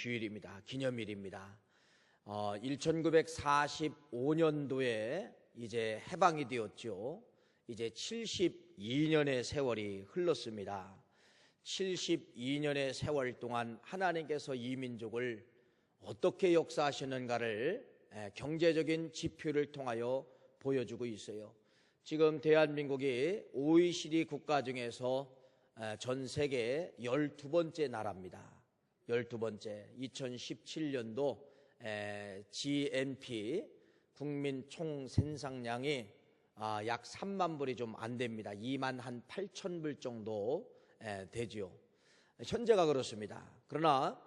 주일입니다. 기념일입니다. 1945년도에 이제 해방이 되었죠. 이제 72년의 세월이 흘렀습니다. 72년의 세월 동안 하나님께서 이 민족을 어떻게 역사하시는가를 경제적인 지표를 통하여 보여주고 있어요. 지금 대한민국이 OECD 국가 중에서 전 세계 12번째 나라입니다. 12번째. 2017년도 GNP 국민 총생산량이 약 3만 불이 좀 안 됩니다. 2만 한 8천 불 정도 되죠. 현재가 그렇습니다. 그러나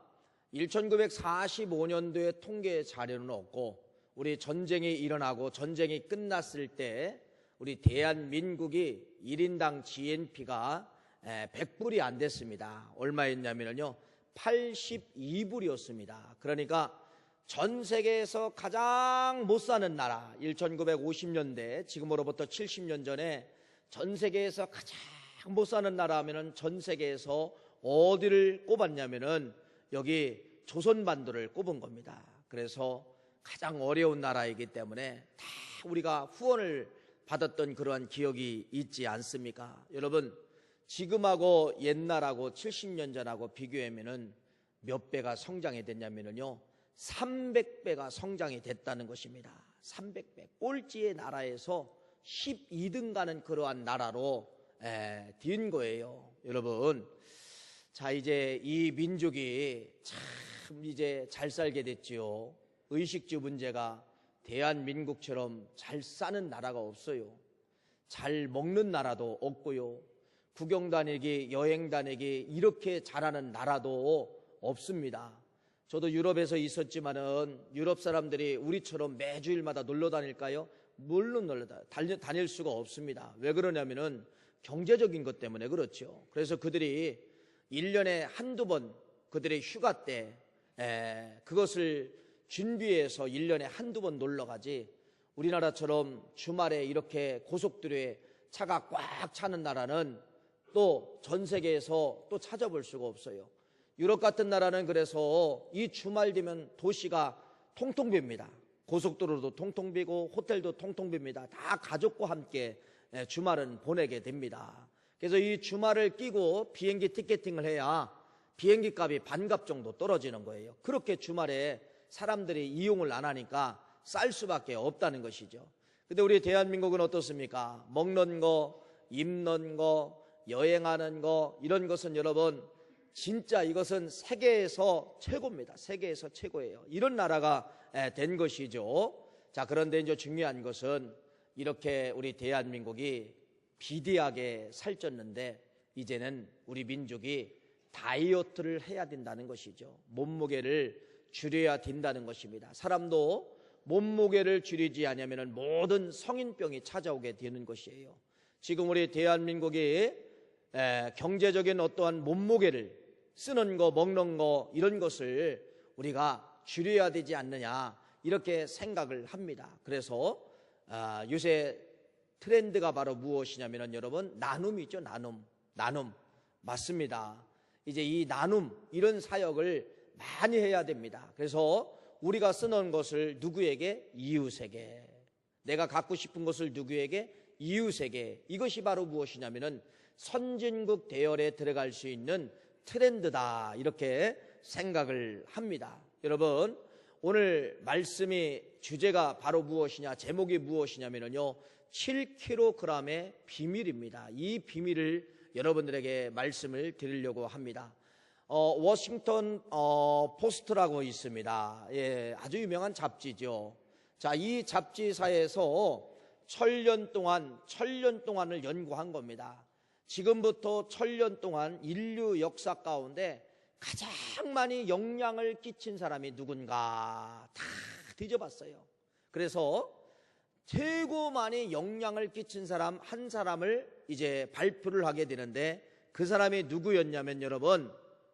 1945년도의 통계 자료는 없고 우리 전쟁이 일어나고 전쟁이 끝났을 때 우리 대한민국이 1인당 GNP가 100불이 안 됐습니다. 얼마였냐면요 82불이었습니다. 그러니까 전 세계에서 가장 못 사는 나라, 1950년대 지금으로부터 70년 전에 전 세계에서 가장 못 사는 나라 하면은 전 세계에서 어디를 꼽았냐면은 여기 조선반도를 꼽은 겁니다. 그래서 가장 어려운 나라이기 때문에 다 우리가 후원을 받았던 그러한 기억이 있지 않습니까? 여러분, 지금하고 옛날하고 70년 전하고 비교하면은 몇 배가 성장이 됐냐면요 300배가 성장이 됐다는 것입니다. 300배. 꼴찌의 나라에서 12등 가는 그러한 나라로 뛴 거예요. 여러분, 자, 이제 이 민족이 참 이제 잘 살게 됐지요. 의식주 문제가 대한민국처럼 잘 사는 나라가 없어요. 잘 먹는 나라도 없고요. 구경 다니기, 여행 다니기 이렇게 잘하는 나라도 없습니다. 저도 유럽에서 있었지만은 유럽 사람들이 우리처럼 매주일마다 놀러 다닐까요? 물론 다닐 수가 없습니다. 왜 그러냐면은 경제적인 것 때문에 그렇죠. 그래서 그들이 1년에 한두 번 그들의 휴가 때 그것을 준비해서 1년에 한두 번 놀러 가지, 우리나라처럼 주말에 이렇게 고속도로에 차가 꽉 차는 나라는 또 전 세계에서 또 찾아볼 수가 없어요. 유럽 같은 나라는 그래서 이 주말 되면 도시가 통통 빕니다. 고속도로도 통통 비고 호텔도 통통 빕니다. 다 가족과 함께 주말은 보내게 됩니다. 그래서 이 주말을 끼고 비행기 티켓팅을 해야 비행기 값이 반값 정도 떨어지는 거예요. 그렇게 주말에 사람들이 이용을 안 하니까 쌀 수밖에 없다는 것이죠. 근데 우리 대한민국은 어떻습니까? 먹는 거, 입는 거, 여행하는 거, 이런 것은 여러분 진짜 이것은 세계에서 최고입니다. 세계에서 최고예요. 이런 나라가 된 것이죠. 자, 그런데 이제 중요한 것은 이렇게 우리 대한민국이 비대하게 살쪘는데 이제는 우리 민족이 다이어트를 해야 된다는 것이죠. 몸무게를 줄여야 된다는 것입니다. 사람도 몸무게를 줄이지 않으면 모든 성인병이 찾아오게 되는 것이에요. 지금 우리 대한민국이 경제적인 어떠한 몸무게를 쓰는 거, 먹는 거 이런 것을 우리가 줄여야 되지 않느냐 이렇게 생각을 합니다. 그래서 요새 트렌드가 바로 무엇이냐면 여러분 나눔이죠. 나눔 맞습니다. 이제 이 나눔 이런 사역을 많이 해야 됩니다. 그래서 우리가 쓰는 것을 누구에게? 이웃에게. 내가 갖고 싶은 것을 누구에게? 이웃에게. 이것이 바로 무엇이냐면은 선진국 대열에 들어갈 수 있는 트렌드다 이렇게 생각을 합니다. 여러분, 오늘 말씀이 주제가 바로 무엇이냐, 제목이 무엇이냐면요 7kg의 비밀입니다. 이 비밀을 여러분들에게 말씀을 드리려고 합니다. 워싱턴 포스트라고 있습니다. 예, 아주 유명한 잡지죠. 자, 이 잡지사에서 천년 동안을 연구한 겁니다. 지금부터 1000년 동안 인류 역사 가운데 가장 많이 영향을 끼친 사람이 누군가 다 뒤져봤어요. 그래서 최고 많이 영향을 끼친 사람 한 사람을 이제 발표를 하게 되는데 그 사람이 누구였냐면 여러분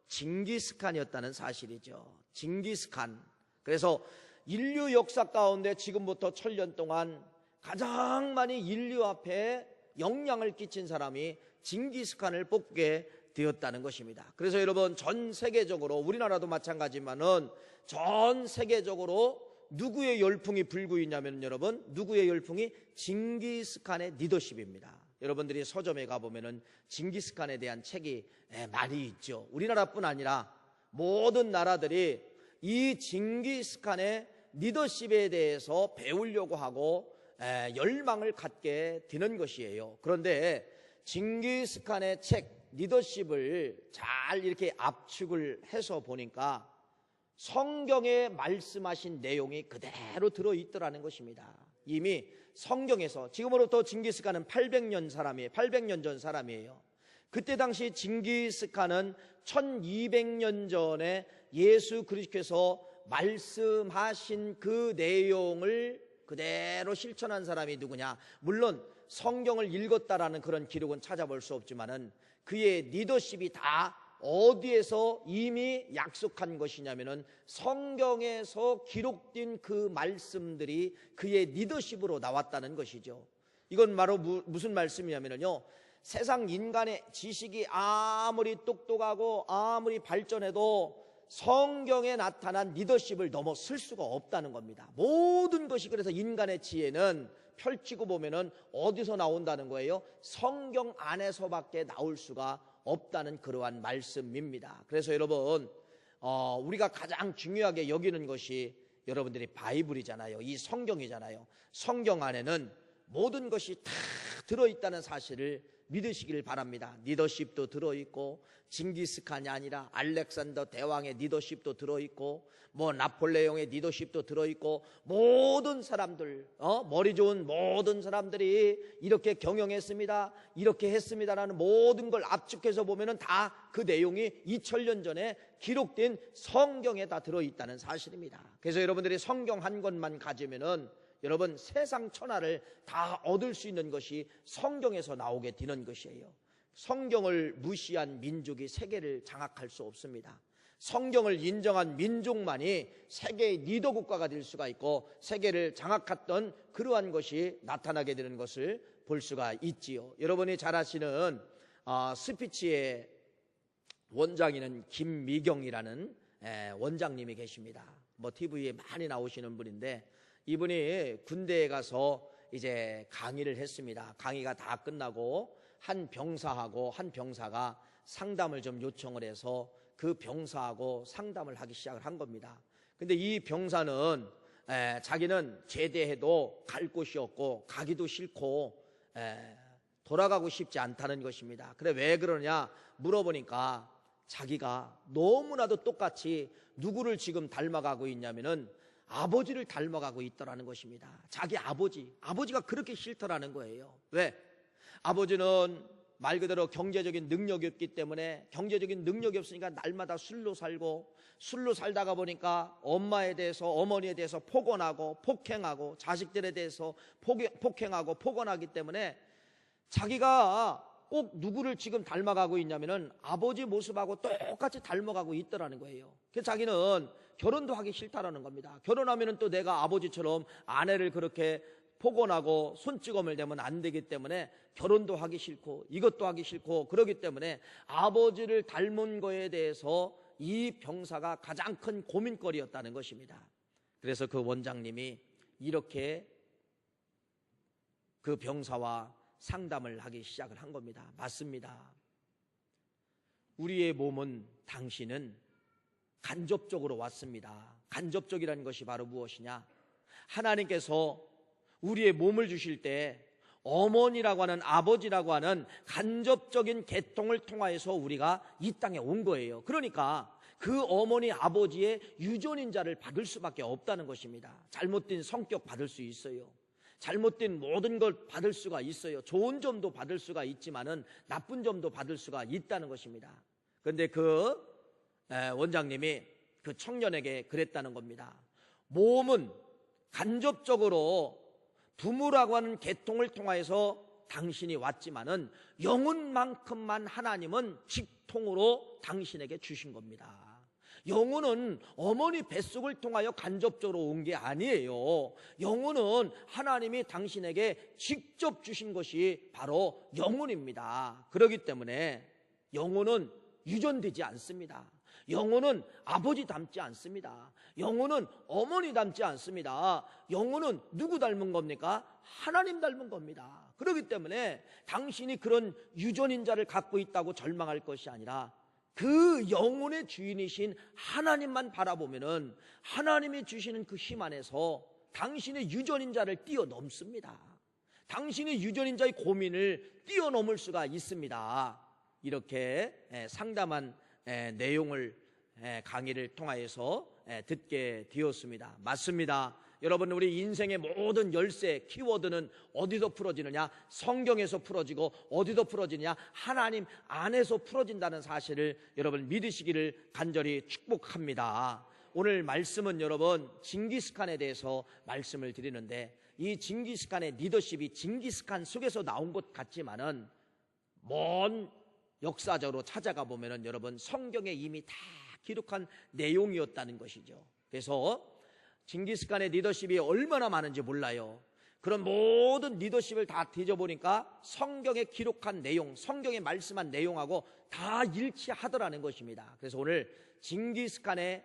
징기스칸이었다는 사실이죠. 징기스칸. 그래서 인류 역사 가운데 지금부터 1000년 동안 가장 많이 인류 앞에 영향을 끼친 사람이 징기스칸을 뽑게 되었다는 것입니다. 그래서 여러분, 전 세계적으로, 우리나라도 마찬가지지만은 전 세계적으로 누구의 열풍이 불고 있냐면, 여러분, 누구의 열풍이? 징기스칸의 리더십입니다. 여러분들이 서점에 가보면은 징기스칸에 대한 책이 많이 있죠. 우리나라뿐 아니라 모든 나라들이 이 징기스칸의 리더십에 대해서 배우려고 하고 열망을 갖게 되는 것이에요. 그런데 징기스칸의 책 리더십을 잘 이렇게 압축을 해서 보니까 성경에 말씀하신 내용이 그대로 들어있더라는 것입니다. 이미 성경에서, 지금으로부터 징기스칸은 800년 사람이에요. 800년 전 사람이에요. 그때 당시 징기스칸은 1200년 전에 예수 그리스도께서 말씀하신 그 내용을 그대로 실천한 사람이 누구냐? 물론 성경을 읽었다라는 그런 기록은 찾아볼 수 없지만은 그의 리더십이 다 어디에서 이미 약속한 것이냐면은 성경에서 기록된 그 말씀들이 그의 리더십으로 나왔다는 것이죠. 이건 바로 무슨 말씀이냐면요, 세상 인간의 지식이 아무리 똑똑하고 아무리 발전해도 성경에 나타난 리더십을 넘어설 수가 없다는 겁니다. 모든 것이, 그래서 인간의 지혜는 펼치고 보면은 어디서 나온다는 거예요? 성경 안에서밖에 나올 수가 없다는 그러한 말씀입니다. 그래서 여러분, 우리가 가장 중요하게 여기는 것이 여러분들이 바이블이잖아요. 이 성경이잖아요. 성경 안에는 모든 것이 다 들어있다는 사실을 믿으시길 바랍니다. 리더십도 들어있고, 징기스칸이 아니라 알렉산더 대왕의 리더십도 들어있고, 나폴레옹의 리더십도 들어있고, 모든 사람들, 머리 좋은 모든 사람들이 이렇게 경영했습니다, 이렇게 했습니다라는 모든 걸 압축해서 보면은 다 그 내용이 2000년 전에 기록된 성경에 다 들어있다는 사실입니다. 그래서 여러분들이 성경 한 권만 가지면은 여러분, 세상 천하를 다 얻을 수 있는 것이 성경에서 나오게 되는 것이에요. 성경을 무시한 민족이 세계를 장악할 수 없습니다. 성경을 인정한 민족만이 세계의 리더 국가가 될 수가 있고, 세계를 장악했던 그러한 것이 나타나게 되는 것을 볼 수가 있지요. 여러분이 잘 아시는 스피치의 원장이는 김미경이라는 원장님이 계십니다. TV에 많이 나오시는 분인데, 이분이 군대에 가서 이제 강의를 했습니다. 강의가 다 끝나고 한 병사하고 한 병사가 상담을 좀 요청을 해서 그 병사하고 상담을 하기 시작을 한 겁니다. 근데 이 병사는 자기는 제대해도 갈 곳이 없고 가기도 싫고 돌아가고 싶지 않다는 것입니다. 그래, 왜 그러냐 물어보니까 자기가 너무나도 똑같이 누구를 지금 닮아가고 있냐면은 아버지를 닮아가고 있더라는 것입니다. 자기 아버지가 그렇게 싫더라는 거예요. 왜? 아버지는 말 그대로 경제적인 능력이 없기 때문에, 경제적인 능력이 없으니까 날마다 술로 살고, 술로 살다가 보니까 엄마에 대해서, 어머니에 대해서 폭언하고 폭행하고, 자식들에 대해서 폭행하고 폭언하기 때문에 자기가 꼭 누구를 지금 닮아가고 있냐면은 아버지 모습하고 똑같이 닮아가고 있더라는 거예요. 그래서 자기는 결혼도 하기 싫다라는 겁니다. 결혼하면은 또 내가 아버지처럼 아내를 그렇게 폭언하고 손찌검을 대면 안 되기 때문에 결혼도 하기 싫고 이것도 하기 싫고, 그러기 때문에 아버지를 닮은 거에 대해서 이 병사가 가장 큰 고민거리였다는 것입니다. 그래서 그 원장님이 이렇게 그 병사와 상담을 하기 시작을 한 겁니다. 맞습니다. 우리의 몸은 당신은 간접적으로 왔습니다. 간접적이라는 것이 바로 무엇이냐? 하나님께서 우리의 몸을 주실 때 어머니라고 하는, 아버지라고 하는 간접적인 계통을 통하여서 우리가 이 땅에 온 거예요. 그러니까 그 어머니 아버지의 유전인자를 받을 수밖에 없다는 것입니다. 잘못된 성격 받을 수 있어요. 잘못된 모든 걸 받을 수가 있어요. 좋은 점도 받을 수가 있지만은 나쁜 점도 받을 수가 있다는 것입니다. 그런데 그 원장님이 그 청년에게 그랬다는 겁니다. 몸은 간접적으로 부모라고 하는 계통을 통하여서 당신이 왔지만은 영혼만큼만 하나님은 직통으로 당신에게 주신 겁니다. 영혼은 어머니 뱃속을 통하여 간접적으로 온 게 아니에요. 영혼은 하나님이 당신에게 직접 주신 것이 바로 영혼입니다. 그렇기 때문에 영혼은 유전되지 않습니다. 영혼은 아버지 닮지 않습니다. 영혼은 어머니 닮지 않습니다. 영혼은 누구 닮은 겁니까? 하나님 닮은 겁니다. 그렇기 때문에 당신이 그런 유전인자를 갖고 있다고 절망할 것이 아니라 그 영혼의 주인이신 하나님만 바라보면은 하나님이 주시는 그 힘 안에서 당신의 유전인자를 뛰어넘습니다. 당신의 유전인자의 고민을 뛰어넘을 수가 있습니다. 이렇게 상담한 내용을 강의를 통하여서 듣게 되었습니다. 맞습니다. 여러분, 우리 인생의 모든 열쇠 키워드는 어디서 풀어지느냐? 성경에서 풀어지고, 어디서 풀어지느냐? 하나님 안에서 풀어진다는 사실을 여러분 믿으시기를 간절히 축복합니다. 오늘 말씀은 여러분 징기스칸에 대해서 말씀을 드리는데, 이 징기스칸의 리더십이 징기스칸 속에서 나온 것 같지만은 먼 역사적으로 찾아가 보면은 여러분 성경에 이미 다 기록한 내용이었다는 것이죠. 그래서 징기스칸의 리더십이 얼마나 많은지 몰라요. 그런 모든 리더십을 다 뒤져보니까 성경에 기록한 내용, 성경에 말씀한 내용하고 다 일치하더라는 것입니다. 그래서 오늘 징기스칸의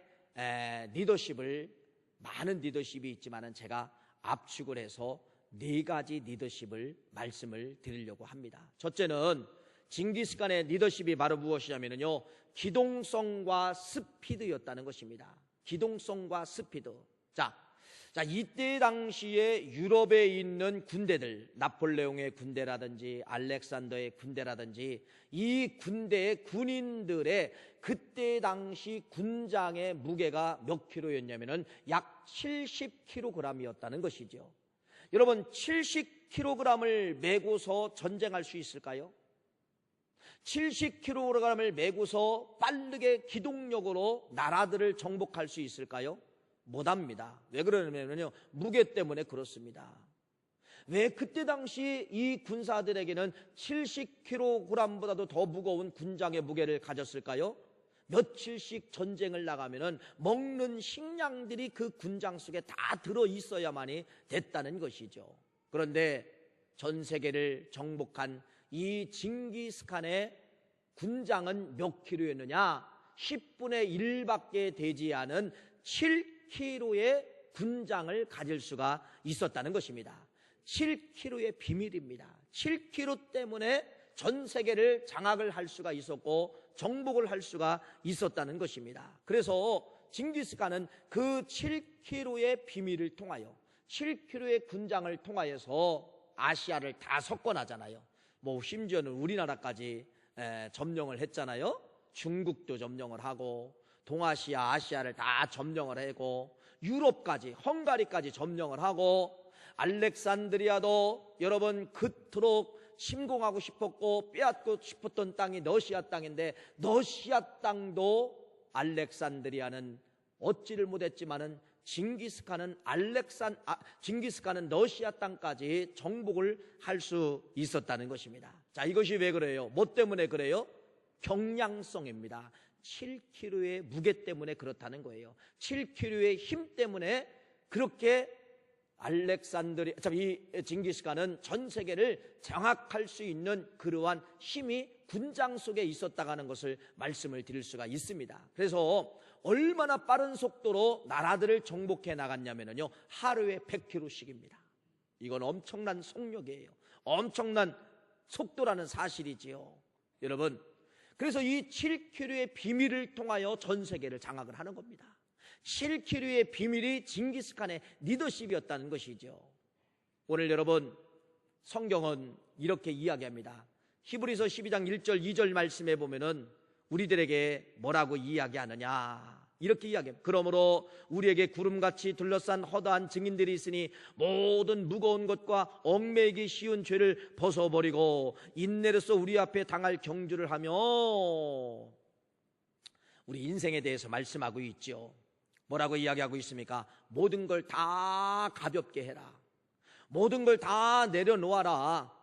리더십을, 많은 리더십이 있지만은 제가 압축을 해서 4가지 리더십을 말씀을 드리려고 합니다. 첫째는 징기스칸의 리더십이 바로 무엇이냐면요, 기동성과 스피드였다는 것입니다. 기동성과 스피드. 자, 이때 당시에 유럽에 있는 군대들, 나폴레옹의 군대라든지 알렉산더의 군대라든지 이 군대의 군인들의 그때 당시 군장의 무게가 몇 킬로였냐면은 약 70kg이었다는 것이죠. 여러분, 70kg을 메고서 전쟁할 수 있을까요? 70kg을 메고서 빠르게 기동력으로 나라들을 정복할 수 있을까요? 못합니다. 왜 그러냐면요, 무게 때문에 그렇습니다. 왜 그때 당시 이 군사들에게는 70kg보다도 더 무거운 군장의 무게를 가졌을까요? 며칠씩 전쟁을 나가면은 먹는 식량들이 그 군장 속에 다 들어 있어야만이 됐다는 것이죠. 그런데 전 세계를 정복한 이 징기스칸의 군장은 몇 킬로였느냐? 10분의 1밖에 되지 않은 7kg의 군장을 가질 수가 있었다는 것입니다. 7kg의 비밀입니다. 7kg 때문에 전 세계를 장악을 할 수가 있었고 정복을 할 수가 있었다는 것입니다. 그래서 징기스칸은 그 7kg의 비밀을 통하여, 7kg의 군장을 통하여서 아시아를 다 석권하잖아요. 뭐 심지어는 우리나라까지 점령을 했잖아요. 중국도 점령을 하고 동아시아, 아시아를 다 점령을 하고 유럽까지, 헝가리까지 점령을 하고, 알렉산드리아도 여러분 그토록 침공하고 싶었고 빼앗고 싶었던 땅이 러시아 땅인데, 러시아 땅도 알렉산드리아는 얻지를 못했지만은 징기스칸은 러시아 땅까지 정복을 할 수 있었다는 것입니다. 자, 이것이 왜 그래요? 뭐 때문에 그래요? 경량성입니다. 7kg의 무게 때문에 그렇다는 거예요. 7kg의 힘 때문에 그렇게 이 징기스칸은 전 세계를 장악할 수 있는 그러한 힘이 군장 속에 있었다는 것을 말씀을 드릴 수가 있습니다. 그래서 얼마나 빠른 속도로 나라들을 정복해 나갔냐면요, 하루에 100km씩입니다. 이건 엄청난 속력이에요. 엄청난 속도라는 사실이지요. 여러분, 그래서 이 7km의 비밀을 통하여 전 세계를 장악을 하는 겁니다. 7km의 비밀이 징기스칸의 리더십이었다는 것이죠. 오늘 여러분, 성경은 이렇게 이야기합니다. 히브리서 12장 1절 2절 말씀에 보면은 우리들에게 뭐라고 이야기하느냐, 이렇게 이야기합니다. 그러므로 우리에게 구름같이 둘러싼 허다한 증인들이 있으니 모든 무거운 것과 얽매이기 쉬운 죄를 벗어버리고 인내로서 우리 앞에 당할 경주를 하며, 우리 인생에 대해서 말씀하고 있죠. 뭐라고 이야기하고 있습니까? 모든 걸 다 가볍게 해라. 모든 걸 다 내려놓아라.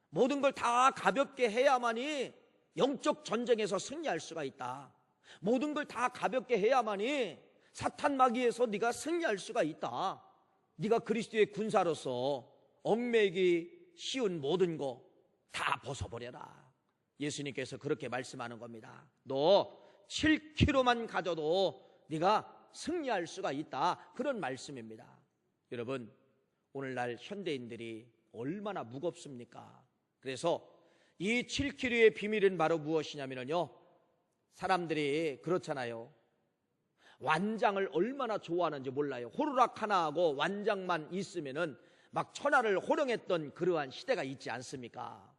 모든 걸 다 가볍게 해야만이 영적 전쟁에서 승리할 수가 있다. 모든 걸 다 가볍게 해야만이 사탄 마귀에서 네가 승리할 수가 있다. 네가 그리스도의 군사로서 얽매이기 쉬운 모든 거 다 벗어버려라. 예수님께서 그렇게 말씀하는 겁니다. 너 7kg만 가져도 네가 승리할 수가 있다. 그런 말씀입니다. 여러분, 오늘날 현대인들이 얼마나 무겁습니까? 그래서 이 7kg의 비밀은 바로 무엇이냐면요, 사람들이 그렇잖아요. 완장을 얼마나 좋아하는지 몰라요. 호루라기 하나하고 완장만 있으면은 막 천하를 호령했던 그러한 시대가 있지 않습니까?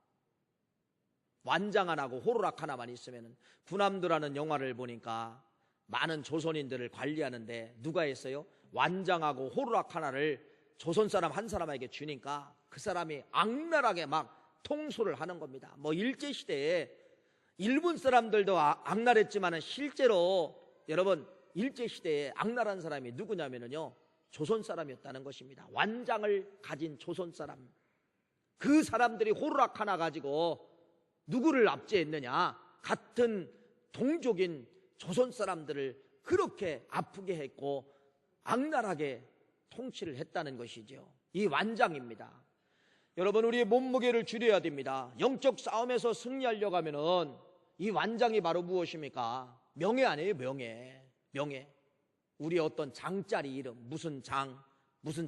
완장 하나하고 호루라기 하나만 있으면은, 군함도라는 영화를 보니까 많은 조선인들을 관리하는데 누가 했어요? 완장하고 호루라기 하나를 조선 사람 한 사람에게 주니까 그 사람이 악랄하게 막 통솔을 하는 겁니다. 뭐 일제시대에 일본 사람들도 악랄했지만 실제로 여러분 일제시대에 악랄한 사람이 누구냐면요, 조선 사람이었다는 것입니다. 완장을 가진 조선 사람. 그 사람들이 호루라기 하나 가지고 누구를 압제했느냐? 같은 동족인 조선 사람들을 그렇게 아프게 했고 악랄하게 통치를 했다는 것이죠. 이 완장입니다. 여러분, 우리의 몸무게를 줄여야 됩니다. 영적 싸움에서 승리하려고 하면은 이 완장이 바로 무엇입니까? 명예 아니에요, 명예. 명예. 우리의 어떤 장자리 이름, 무슨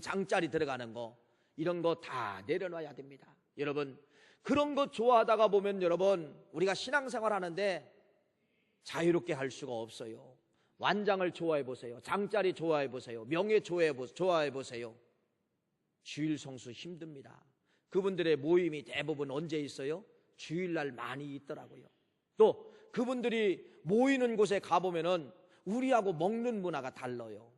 장자리 들어가는 거, 이런 거 다 내려놔야 됩니다. 여러분, 그런 거 좋아하다가 보면 여러분, 우리가 신앙생활 하는데 자유롭게 할 수가 없어요. 완장을 좋아해 보세요. 장자리 좋아해 보세요. 명예 좋아해 보세요. 주일 성수 힘듭니다. 그분들의 모임이 대부분 언제 있어요? 주일날 많이 있더라고요. 또 그분들이 모이는 곳에 가보면은 우리하고 먹는 문화가 달라요.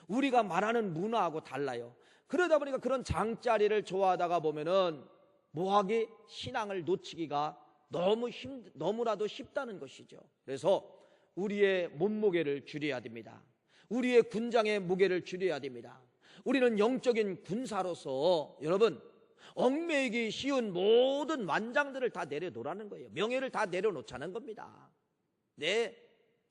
우리가 말하는 문화하고 달라요. 그러다 보니까 그런 장자리를 좋아하다가 보면은 뭐하기? 신앙을 놓치기가 너무나도 쉽다는 것이죠. 그래서 우리의 몸무게를 줄여야 됩니다. 우리의 군장의 무게를 줄여야 됩니다. 우리는 영적인 군사로서 여러분, 얽매이기 쉬운 모든 완장들을 다 내려놓으라는 거예요. 명예를 다 내려놓자는 겁니다. 네,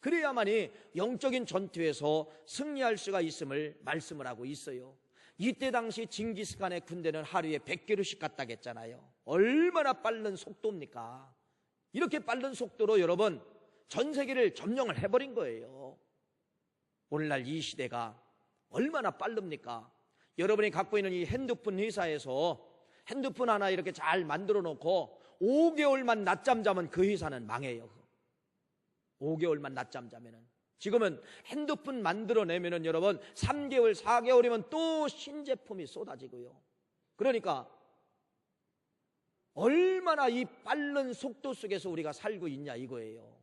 그래야만이 영적인 전투에서 승리할 수가 있음을 말씀을 하고 있어요. 이때 당시 징기스칸의 군대는 하루에 100km씩 갔다 했잖아요. 얼마나 빠른 속도입니까? 이렇게 빠른 속도로 여러분 전 세계를 점령을 해버린 거예요. 오늘날 이 시대가 얼마나 빠릅니까? 여러분이 갖고 있는 이 핸드폰 회사에서 핸드폰 하나 이렇게 잘 만들어 놓고 5개월만 낮잠 자면 그 회사는 망해요. 5개월만 낮잠 자면은. 지금은 핸드폰 만들어내면은 여러분 3개월, 4개월이면 또 신제품이 쏟아지고요. 그러니까 얼마나 이 빠른 속도 속에서 우리가 살고 있냐 이거예요.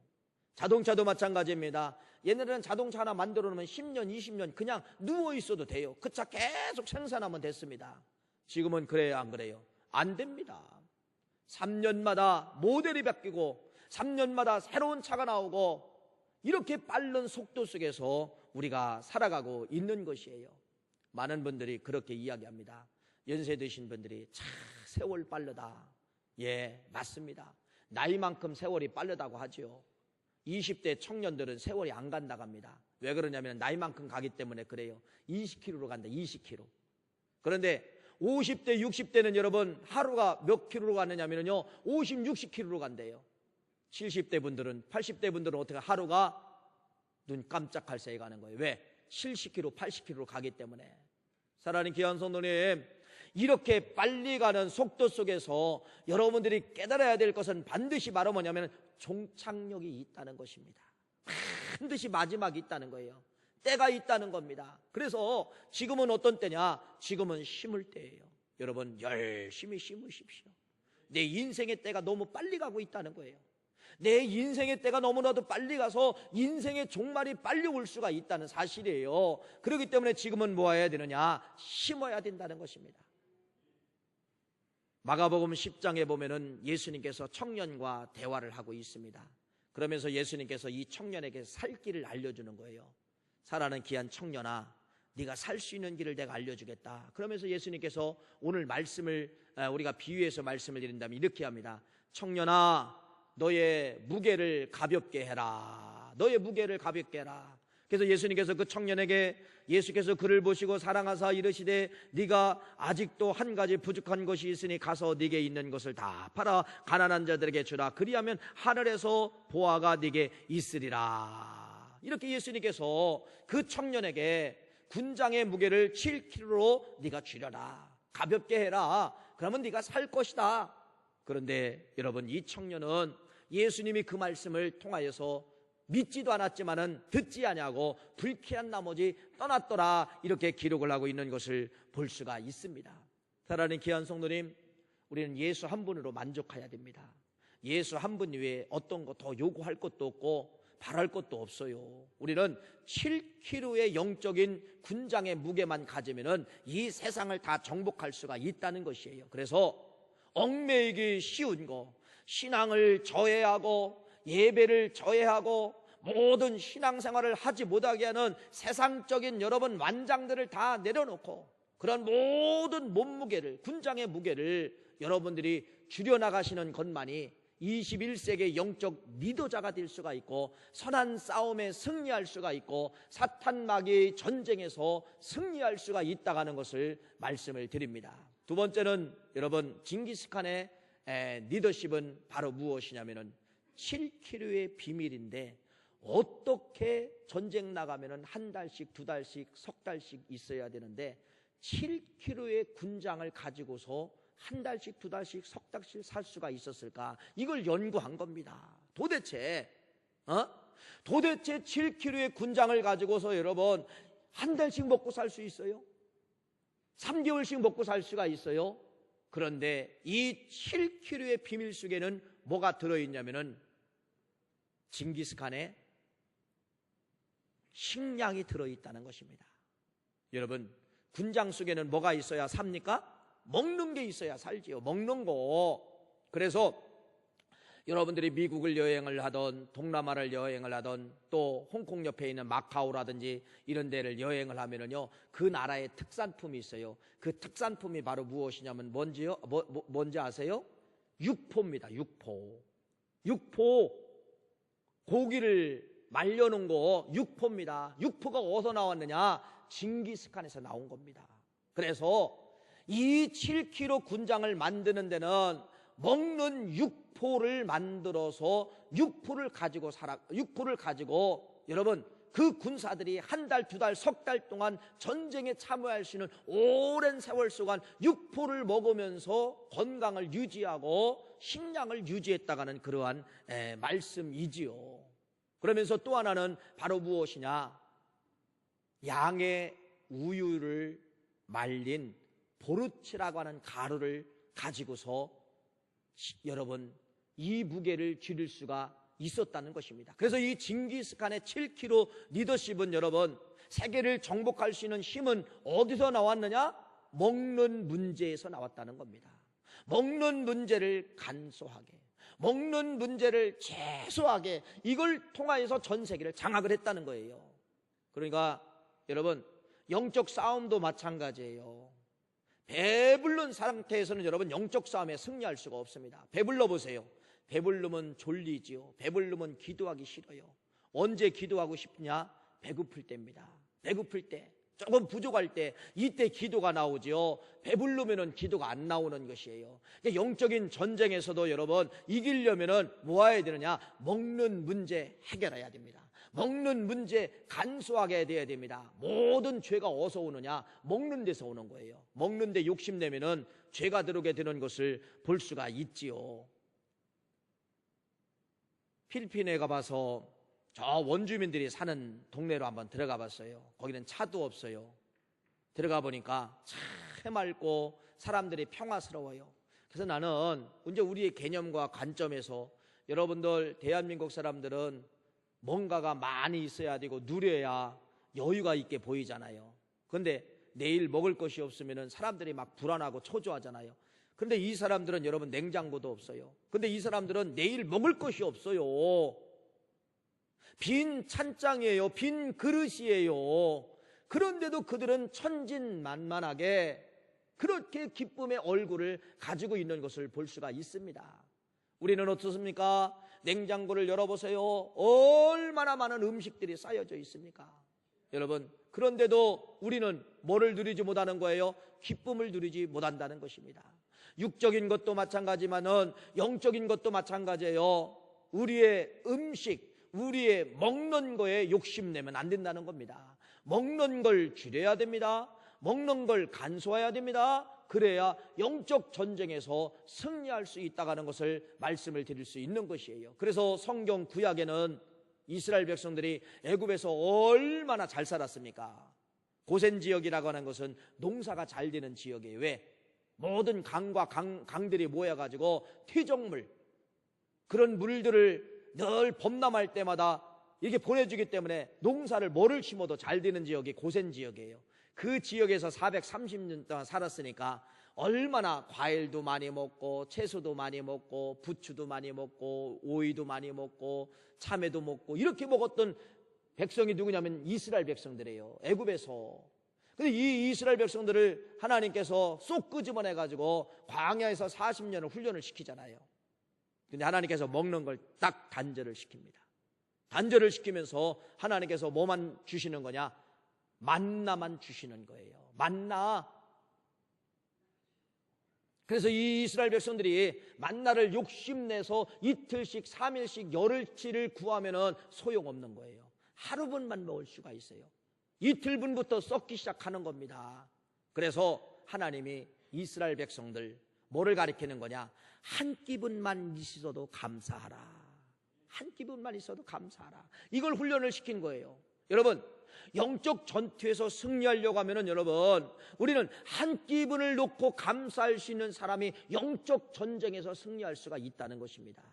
자동차도 마찬가지입니다. 옛날에는 자동차 하나 만들어 놓으면 10년, 20년 그냥 누워 있어도 돼요. 그 차 계속 생산하면 됐습니다. 지금은 그래요, 안 그래요? 안 됩니다. 3년마다 모델이 바뀌고 3년마다 새로운 차가 나오고 이렇게 빠른 속도 속에서 우리가 살아가고 있는 것이에요. 많은 분들이 그렇게 이야기합니다. 연세 드신 분들이 참 세월 빠르다. 예, 맞습니다. 나이만큼 세월이 빠르다고 하죠. 20대 청년들은 세월이 안 간다고 합니다. 왜 그러냐면 나이만큼 가기 때문에 그래요. 20km로 간다, 20km. 그런데 50대, 60대는 여러분 하루가 몇 킬로로 가느냐면요 50, 60km로 간대요. 70대 분들은, 80대 분들은 어떻게 하루가 눈 깜짝할 새에 가는 거예요. 왜? 70km, 80km로 가기 때문에. 사랑하는 귀한 성도님, 이렇게 빨리 가는 속도 속에서 여러분들이 깨달아야 될 것은 반드시 바로 뭐냐면 종착역이 있다는 것입니다. 반드시 마지막이 있다는 거예요. 때가 있다는 겁니다. 그래서 지금은 어떤 때냐? 지금은 심을 때예요. 여러분 열심히 심으십시오. 내 인생의 때가 너무 빨리 가고 있다는 거예요. 내 인생의 때가 너무나도 빨리 가서 인생의 종말이 빨리 올 수가 있다는 사실이에요. 그렇기 때문에 지금은 뭐 해야 되느냐? 심어야 된다는 것입니다. 마가복음 10장에 보면은 예수님께서 청년과 대화를 하고 있습니다. 그러면서 예수님께서 이 청년에게 살 길을 알려주는 거예요. 사랑하는 귀한 청년아, 네가 살 수 있는 길을 내가 알려주겠다. 그러면서 예수님께서 오늘 말씀을 우리가 비유해서 말씀을 드린다면 이렇게 합니다. 청년아, 너의 무게를 가볍게 해라. 너의 무게를 가볍게 해라. 그래서 예수님께서 그 청년에게 예수께서 그를 보시고 사랑하사 이르시되 네가 아직도 한 가지 부족한 것이 있으니 가서 네게 있는 것을 다 팔아 가난한 자들에게 주라. 그리하면 하늘에서 보화가 네게 있으리라. 이렇게 예수님께서 그 청년에게 군장의 무게를 7kg로 네가 줄여라. 가볍게 해라. 그러면 네가 살 것이다. 그런데 여러분, 이 청년은 예수님이 그 말씀을 통하여서 믿지도 않았지만은 듣지 아니하고 불쾌한 나머지 떠났더라. 이렇게 기록을 하고 있는 것을 볼 수가 있습니다. 사랑하는 귀한 성도님, 우리는 예수 한 분으로 만족해야 됩니다. 예수 한 분 외에 어떤 거 더 요구할 것도 없고 바랄 것도 없어요. 우리는 7kg의 영적인 군장의 무게만 가지면은 이 세상을 다 정복할 수가 있다는 것이에요. 그래서 얽매이기 쉬운 거, 신앙을 저해하고 예배를 저해하고 모든 신앙생활을 하지 못하게 하는 세상적인 여러분 완장들을 다 내려놓고 그런 모든 몸무게를, 군장의 무게를 여러분들이 줄여나가시는 것만이 21세기의 영적 리더자가 될 수가 있고 선한 싸움에 승리할 수가 있고 사탄 마귀의 전쟁에서 승리할 수가 있다고 하는 것을 말씀을 드립니다. 두 번째는 여러분, 징기스칸의 리더십은 바로 무엇이냐면은 7kg의 비밀인데, 어떻게 전쟁 나가면은 한 달씩, 두 달씩, 석 달씩 있어야 되는데 7kg의 군장을 가지고서 한 달씩, 두 달씩, 석 달씩 살 수가 있었을까? 이걸 연구한 겁니다. 도대체 7kg의 군장을 가지고서 여러분 한 달씩 먹고 살 수 있어요? 3개월씩 먹고 살 수가 있어요? 그런데 이 7kg의 비밀 속에는 뭐가 들어있냐면은 징기스칸의 식량이 들어있다는 것입니다. 여러분, 군장 속에는 뭐가 있어야 삽니까? 먹는 게 있어야 살지요. 먹는 거. 그래서 여러분들이 미국을 여행을 하던 동남아를 여행을 하던 또 홍콩 옆에 있는 마카오라든지 이런 데를 여행을 하면은요, 그 나라의 특산품이 있어요. 그 특산품이 바로 무엇이냐면 뭔지요? 뭔지 아세요? 육포입니다. 육포. 고기를 말려놓은 거 육포입니다. 육포가 어디서 나왔느냐? 징기스칸에서 나온 겁니다. 그래서 이 7kg 군장을 만드는 데는 먹는 육포를 만들어서 육포를 가지고 여러분, 그 군사들이 한 달, 두 달, 석 달 동안 전쟁에 참여할 수 있는 오랜 세월 동안 육포를 먹으면서 건강을 유지하고 식량을 유지했다가는 그러한 말씀이지요. 그러면서 또 하나는 바로 무엇이냐? 양의 우유를 말린 보르치라고 하는 가루를 가지고서 여러분 이 무게를 줄일 수가 있었다는 것입니다. 그래서 이 징기스칸의 7kg 리더십은 여러분, 세계를 정복할 수 있는 힘은 어디서 나왔느냐? 먹는 문제에서 나왔다는 겁니다. 먹는 문제를 간소하게, 먹는 문제를 최소하게, 이걸 통하여서 전 세계를 장악을 했다는 거예요. 그러니까 여러분, 영적 싸움도 마찬가지예요. 배부른 상태에서는 여러분 영적 싸움에 승리할 수가 없습니다. 배불러 보세요. 배부르면 졸리지요. 배부르면 기도하기 싫어요. 언제 기도하고 싶냐? 배고플 때입니다. 배고플 때, 조금 부족할 때, 이때 기도가 나오지요. 배부르면은 기도가 안 나오는 것이에요. 영적인 전쟁에서도 여러분 이기려면은 뭐 해야 되느냐? 먹는 문제 해결해야 됩니다. 먹는 문제 간소하게 돼야 됩니다. 모든 죄가 어디서 오느냐? 먹는 데서 오는 거예요. 먹는 데 욕심내면은 죄가 들어오게 되는 것을 볼 수가 있지요. 필리핀에 가봐서 저 원주민들이 사는 동네로 한번 들어가 봤어요. 거기는 차도 없어요. 들어가 보니까 참 맑고 사람들이 평화스러워요. 그래서 나는 이제 우리의 개념과 관점에서 여러분들 대한민국 사람들은 뭔가가 많이 있어야 되고 누려야 여유가 있게 보이잖아요. 그런데 내일 먹을 것이 없으면 사람들이 막 불안하고 초조하잖아요. 그런데 이 사람들은 여러분 냉장고도 없어요. 그런데 이 사람들은 내일 먹을 것이 없어요. 빈 찬장이에요. 빈 그릇이에요. 그런데도 그들은 천진만만하게 그렇게 기쁨의 얼굴을 가지고 있는 것을 볼 수가 있습니다. 우리는 어떻습니까? 냉장고를 열어보세요. 얼마나 많은 음식들이 쌓여져 있습니까? 여러분, 그런데도 우리는 뭐를 누리지 못하는 거예요? 기쁨을 누리지 못한다는 것입니다. 육적인 것도 마찬가지만은 영적인 것도 마찬가지예요. 우리의 음식, 우리의 먹는 거에 욕심내면 안 된다는 겁니다. 먹는 걸 줄여야 됩니다. 먹는 걸 간소화해야 됩니다. 그래야 영적 전쟁에서 승리할 수 있다는 것을 말씀을 드릴 수 있는 것이에요. 그래서 성경 구약에는 이스라엘 백성들이 애굽에서 얼마나 잘 살았습니까? 고센 지역이라고 하는 것은 농사가 잘 되는 지역이에요. 왜? 모든 강과 강들이 모여가지고 퇴적물, 그런 물들을 늘 범람할 때마다 이렇게 보내주기 때문에 농사를 뭐를 심어도 잘 되는 지역이 고센 지역이에요. 그 지역에서 430년 동안 살았으니까 얼마나 과일도 많이 먹고 채소도 많이 먹고 부추도 많이 먹고 오이도 많이 먹고 참외도 먹고 이렇게 먹었던 백성이 누구냐면 이스라엘 백성들이에요. 애굽에서. 근데 이 이스라엘 백성들을 하나님께서 쏙 끄집어내 가지고 광야에서 40년을 훈련을 시키잖아요. 근데 하나님께서 먹는 걸 딱 단절을 시킵니다. 단절을 시키면서 하나님께서 뭐만 주시는 거냐? 만나만 주시는 거예요. 만나. 그래서 이 이스라엘 백성들이 만나를 욕심내서 이틀씩 3일씩 열흘치를 구하면은 소용없는 거예요. 하루분만 먹을 수가 있어요. 이틀분부터 썩기 시작하는 겁니다. 그래서 하나님이 이스라엘 백성들 뭐를 가리키는 거냐? 한 끼분만 있어도 감사하라. 한 끼분만 있어도 감사하라. 이걸 훈련을 시킨 거예요. 여러분, 영적 전투에서 승리하려고 하면은 여러분, 우리는 한 끼분을 놓고 감사할 수 있는 사람이 영적 전쟁에서 승리할 수가 있다는 것입니다.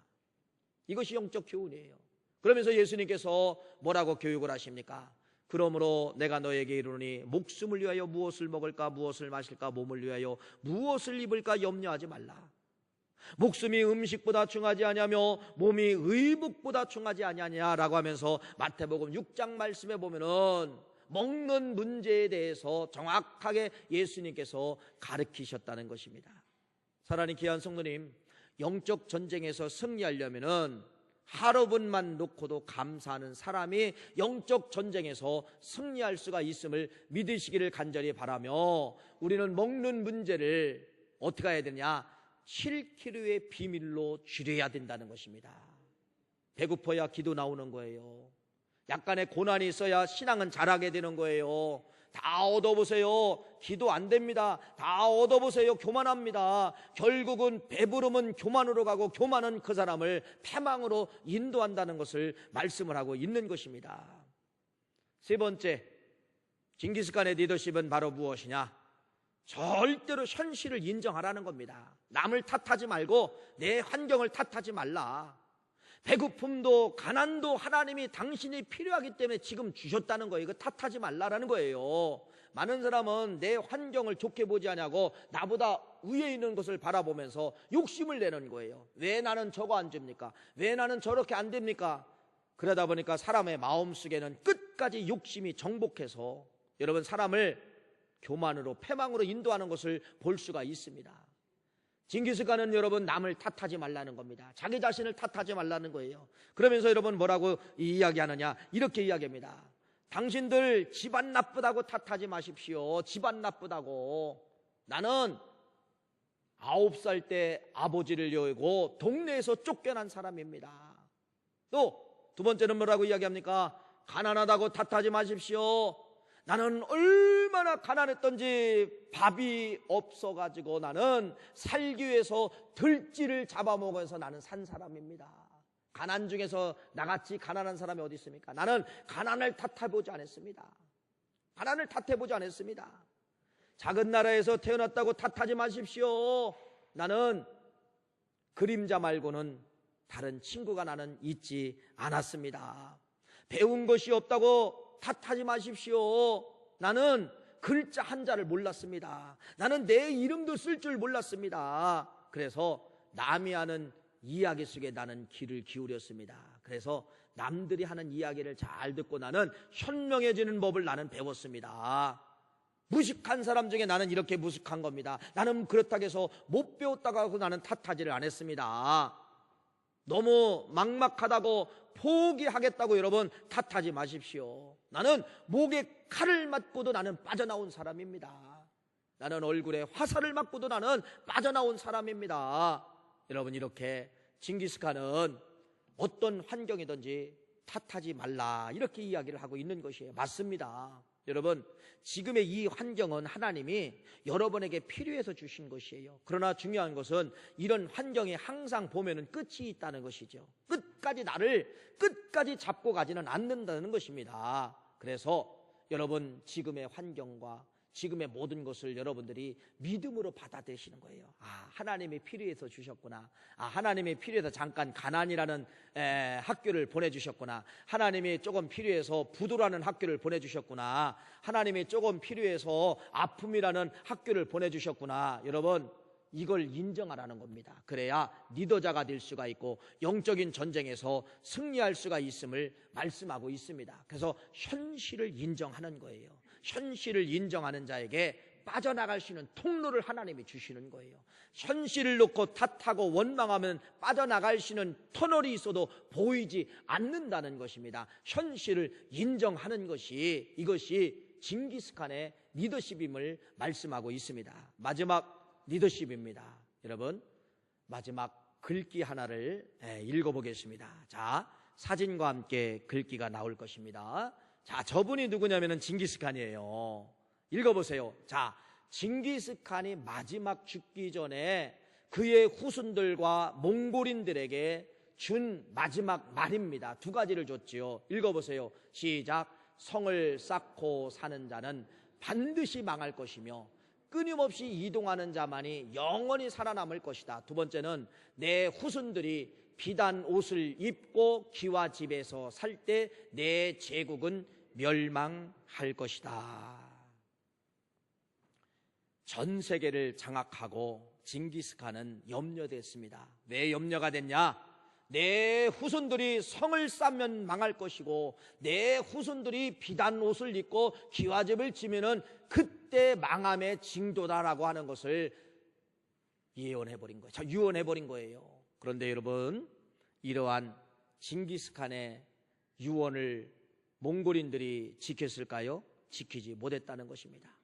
이것이 영적 교훈이에요. 그러면서 예수님께서 뭐라고 교육을 하십니까? 그러므로 내가 너에게 이르노니 목숨을 위하여 무엇을 먹을까 무엇을 마실까 몸을 위하여 무엇을 입을까 염려하지 말라. 목숨이 음식보다 중하지 아니하며 몸이 의복보다 중하지 아니하냐라고 하면서 마태복음 6장 말씀에 보면은 먹는 문제에 대해서 정확하게 예수님께서 가르치셨다는 것입니다. 사랑하는 귀한 성도님, 영적 전쟁에서 승리하려면은 하루분만 놓고도 감사하는 사람이 영적 전쟁에서 승리할 수가 있음을 믿으시기를 간절히 바라며, 우리는 먹는 문제를 어떻게 해야 되냐? 7kg의 비밀로 줄여야 된다는 것입니다. 배고파야 기도 나오는 거예요. 약간의 고난이 있어야 신앙은 잘하게 되는 거예요. 다 얻어보세요. 기도 안 됩니다. 다 얻어보세요. 교만합니다. 결국은 배부름은 교만으로 가고 교만은 그 사람을 패망으로 인도한다는 것을 말씀을 하고 있는 것입니다. 세 번째, 징기스칸의 리더십은 바로 무엇이냐? 절대로 현실을 인정하라는 겁니다. 남을 탓하지 말고 내 환경을 탓하지 말라. 배고픔도 가난도 하나님이 당신이 필요하기 때문에 지금 주셨다는 거예요. 이거 탓하지 말라라는 거예요. 많은 사람은 내 환경을 좋게 보지 않냐고 나보다 위에 있는 것을 바라보면서 욕심을 내는 거예요. 왜 나는 저거 안 줍니까? 왜 나는 저렇게 안 됩니까? 그러다 보니까 사람의 마음속에는 끝까지 욕심이 정복해서 여러분 사람을 교만으로 패망으로 인도하는 것을 볼 수가 있습니다. 징기스칸은 여러분 남을 탓하지 말라는 겁니다. 자기 자신을 탓하지 말라는 거예요. 그러면서 여러분 뭐라고 이야기하느냐? 이렇게 이야기합니다. 당신들 집안 나쁘다고 탓하지 마십시오. 집안 나쁘다고. 나는 9살 때 아버지를 여의고 동네에서 쫓겨난 사람입니다. 또 두 번째는 뭐라고 이야기합니까? 가난하다고 탓하지 마십시오. 나는 얼마나 가난했던지 밥이 없어가지고 나는 살기 위해서 들쥐를 잡아먹어서 나는 산 사람입니다. 가난 중에서 나같이 가난한 사람이 어디 있습니까? 나는 가난을 탓해보지 않았습니다. 가난을 탓해보지 않았습니다. 작은 나라에서 태어났다고 탓하지 마십시오. 나는 그림자 말고는 다른 친구가 나는 있지 않았습니다. 배운 것이 없다고 탓하지 마십시오. 나는 글자 한자를 몰랐습니다. 나는 내 이름도 쓸 줄 몰랐습니다. 그래서 남이 하는 이야기 속에 나는 귀를 기울였습니다. 그래서 남들이 하는 이야기를 잘 듣고 나는 현명해지는 법을 나는 배웠습니다. 무식한 사람 중에 나는 이렇게 무식한 겁니다. 나는 그렇다고 해서 못 배웠다고 하고 나는 탓하지를 않았습니다. 너무 막막하다고 포기하겠다고 여러분 탓하지 마십시오. 나는 목에 칼을 맞고도 나는 빠져나온 사람입니다. 나는 얼굴에 화살을 맞고도 나는 빠져나온 사람입니다. 여러분, 이렇게 징기스칸은 어떤 환경이든지 탓하지 말라, 이렇게 이야기를 하고 있는 것이에요. 맞습니다. 여러분, 지금의 이 환경은 하나님이 여러분에게 필요해서 주신 것이에요. 그러나 중요한 것은 이런 환경에 항상 보면은 끝이 있다는 것이죠. 끝까지 나를 끝까지 잡고 가지는 않는다는 것입니다. 그래서 여러분, 지금의 환경과 지금의 모든 것을 여러분들이 믿음으로 받아들이시는 거예요. 하나님이 필요해서 주셨구나. 하나님이 필요해서 잠깐 가난이라는 학교를 보내주셨구나. 하나님이 조금 필요해서 부도라는 학교를 보내주셨구나. 하나님이 조금 필요해서 아픔이라는 학교를 보내주셨구나. 여러분, 이걸 인정하라는 겁니다. 그래야 리더자가 될 수가 있고 영적인 전쟁에서 승리할 수가 있음을 말씀하고 있습니다. 그래서 현실을 인정하는 거예요. 현실을 인정하는 자에게 빠져나갈 수 있는 통로를 하나님이 주시는 거예요. 현실을 놓고 탓하고 원망하면 빠져나갈 수 있는 터널이 있어도 보이지 않는다는 것입니다. 현실을 인정하는 것이, 이것이 징기스칸의 리더십임을 말씀하고 있습니다. 마지막 리더십입니다. 여러분, 마지막 글귀 하나를 읽어보겠습니다. 자, 사진과 함께 글귀가 나올 것입니다. 자, 저분이 누구냐면은 징기스칸이에요. 읽어보세요. 자, 징기스칸이 마지막 죽기 전에 그의 후손들과 몽골인들에게 준 마지막 말입니다. 두 가지를 줬지요. 읽어보세요. 시작. 성을 쌓고 사는 자는 반드시 망할 것이며 끊임없이 이동하는 자만이 영원히 살아남을 것이다. 두 번째는 내 후손들이 비단 옷을 입고 기와 집에서 살 때 내 제국은 멸망할 것이다. 전 세계를 장악하고 징기스칸은 염려됐습니다. 왜 염려가 됐냐? 내 후손들이 성을 쌓으면 망할 것이고 내 후손들이 비단 옷을 입고 기와집을 지면은 그때 망함의 징조다라고 하는 것을 예언해버린 거예요. 유언해버린 거예요. 그런데 여러분, 이러한 징기스칸의 유언을 몽골인들이 지켰을까요? 지키지 못했다는 것입니다.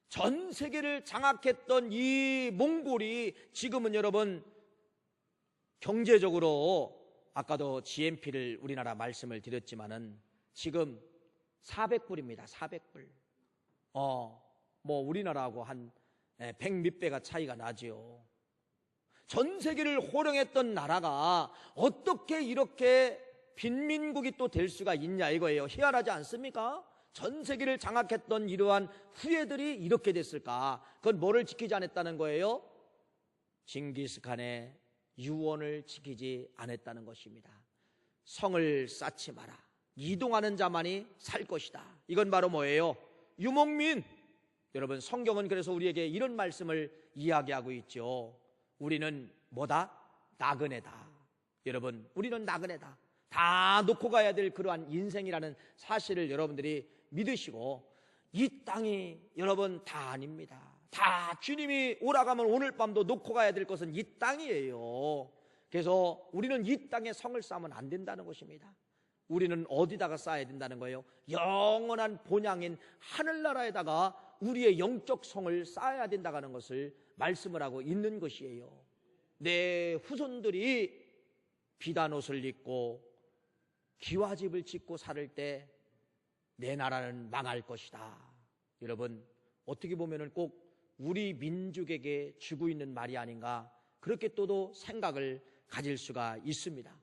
전 세계를 장악했던 이 몽골이 지금은 여러분 경제적으로 아까도 GNP를 우리나라 말씀을 드렸지만은 지금 400불입니다. 400불. 뭐 우리나라하고 한 100몇 배가 차이가 나지요. 전 세계를 호령했던 나라가 어떻게 이렇게 빈민국이 또 될 수가 있냐 이거예요. 희한하지 않습니까? 전 세계를 장악했던 이러한 후예들이 이렇게 됐을까? 그건 뭐를 지키지 않았다는 거예요? 징기스칸의 유언을 지키지 않았다는 것입니다. 성을 쌓지 마라. 이동하는 자만이 살 것이다. 이건 바로 뭐예요? 유목민. 여러분, 성경은 그래서 우리에게 이런 말씀을 이야기하고 있죠. 우리는 뭐다? 나그네다. 여러분, 우리는 나그네다. 다 놓고 가야 될 그러한 인생이라는 사실을 여러분들이 믿으시고, 이 땅이 여러분 다 아닙니다. 다 주님이 오라가면 오늘 밤도 놓고 가야 될 것은 이 땅이에요. 그래서 우리는 이 땅에 성을 쌓으면 안 된다는 것입니다. 우리는 어디다가 쌓아야 된다는 거예요? 영원한 본향인 하늘나라에다가 우리의 영적 성을 쌓아야 된다는 것을 말씀을 하고 있는 것이에요. 내 후손들이 비단옷을 입고 기와집을 짓고 살 때 내 나라는 망할 것이다. 여러분, 어떻게 보면은 꼭 우리 민족에게 주고 있는 말이 아닌가, 그렇게 또도 생각을 가질 수가 있습니다.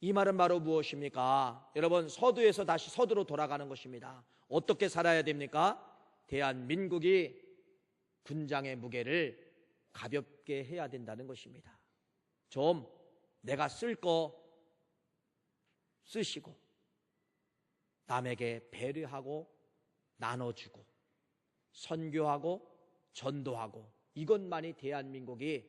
이 말은 바로 무엇입니까? 여러분, 서두에서 다시 서두로 돌아가는 것입니다. 어떻게 살아야 됩니까? 대한민국이 분장의 무게를 가볍게 해야 된다는 것입니다. 좀 내가 쓸 거 쓰시고 남에게 배려하고 나눠주고 선교하고 전도하고, 이것만이 대한민국이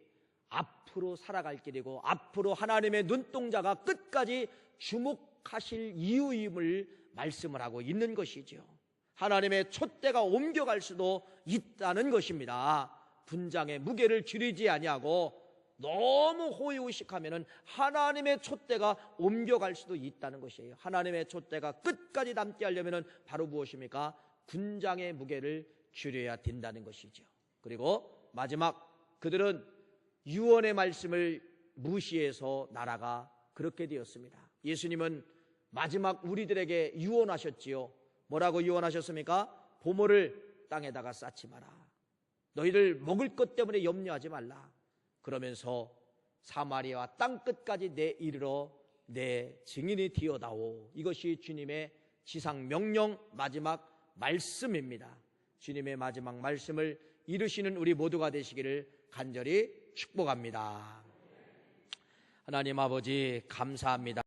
앞으로 살아갈 길이고 앞으로 하나님의 눈동자가 끝까지 주목하실 이유임을 말씀을 하고 있는 것이죠. 하나님의 촛대가 옮겨갈 수도 있다는 것입니다. 분장의 무게를 줄이지 아니하고 너무 호의호식하면은 하나님의 촛대가 옮겨갈 수도 있다는 것이에요. 하나님의 촛대가 끝까지 남게 하려면은 바로 무엇입니까? 군장의 무게를 줄여야 된다는 것이죠. 그리고 마지막, 그들은 유언의 말씀을 무시해서 나라가 그렇게 되었습니다. 예수님은 마지막 우리들에게 유언하셨지요. 뭐라고 유언하셨습니까? 보물을 땅에다가 쌓지 마라. 너희들 먹을 것 때문에 염려하지 말라. 그러면서 사마리아 땅 끝까지 내 이르러 내 증인이 되어다오. 이것이 주님의 지상 명령 마지막 말씀입니다. 주님의 마지막 말씀을 이루시는 우리 모두가 되시기를 간절히 축복합니다. 하나님 아버지 감사합니다.